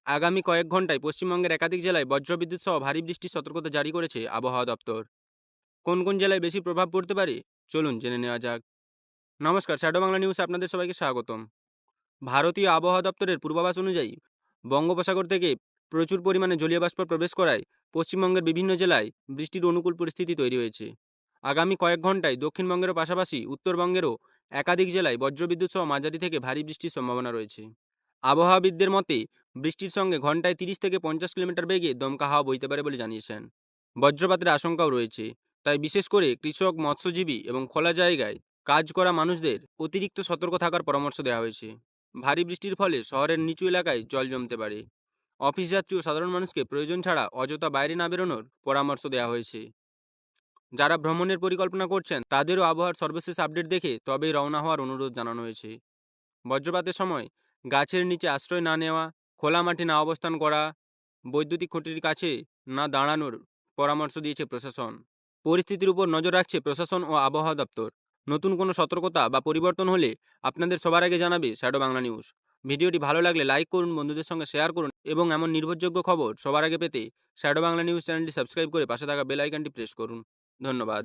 আগামী কয়েক ঘন্টায় পশ্চিমবঙ্গের একাধিক জেলায় বজ্রবিদ্যুৎ সহ ভারী বৃষ্টির সতর্কতা জারি করেছে আবহাওয়া দপ্তর। কোন কোন জেলায় বেশি প্রভাব পড়তে পারে, চলুন জেনে নেওয়া যাক। নমস্কার, শ্যাডো বাংলা নিউজ আপনাদের সবাইকে স্বাগতম। ভারতীয় আবহাওয়া দপ্তরের পূর্বাভাস অনুযায়ী বঙ্গোপসাগর থেকে প্রচুর পরিমাণে জলীয় বাষ্প প্রবেশ করায় পশ্চিমবঙ্গের বিভিন্ন জেলায় বৃষ্টির অনুকূল পরিস্থিতি তৈরি হয়েছে। আগামী কয়েক ঘন্টায় দক্ষিণবঙ্গেরও পাশাপাশি উত্তরবঙ্গেরও একাধিক জেলায় বজ্রবিদ্যুৎ সহ মাঝারি থেকে ভারী বৃষ্টির সম্ভাবনা রয়েছে। আবহাওয়াবিদদের মতে বৃষ্টির সঙ্গে ঘন্টায় 30 থেকে 50 কিলোমিটার বেগে দমকা হাওয়া বইতে পারে বলে জানিয়েছেন। বজ্রপাতের আশঙ্কাও রয়েছে, তাই বিশেষ করে কৃষক, মৎস্যজীবী এবং খোলা জায়গায় কাজ করা মানুষদের অতিরিক্ত সতর্ক থাকার পরামর্শ দেওয়া হয়েছে। ভারী বৃষ্টির ফলে শহরের নিচু এলাকায় জল জমতে পারে। অফিস যাত্রী ও সাধারণ মানুষকে প্রয়োজন ছাড়া অযথা বাইরে না বেরোনোর পরামর্শ দেওয়া হয়েছে। যারা ভ্রমণের পরিকল্পনা করছেন তাদেরও আবহাওয়ার সর্বশেষ আপডেট দেখে তবেই রওনা হওয়ার অনুরোধ জানানো হয়েছে। বজ্রপাতের সময় গাছের নিচে আশ্রয় না নেওয়া, খোলা মাঠে না অবস্থান করা, বৈদ্যুতিক খুঁটির কাছে না দাঁড়ানোর পরামর্শ দিয়েছে প্রশাসন। পরিস্থিতির উপর নজর রাখছে প্রশাসন ও আবহাওয়া দপ্তর। নতুন কোনো সতর্কতা বা পরিবর্তন হলে আপনাদের সবার আগে জানাবে শ্যাডো বাংলা নিউজ। ভিডিওটি ভালো লাগলে লাইক করুন, বন্ধুদের সঙ্গে শেয়ার করুন এবং এমন নির্ভরযোগ্য খবর সবার আগে পেতে শ্যাডো বাংলা নিউজ চ্যানেলটি সাবস্ক্রাইব করে পাশে থাকা বেল আইকনটি প্রেস করুন। ধন্যবাদ।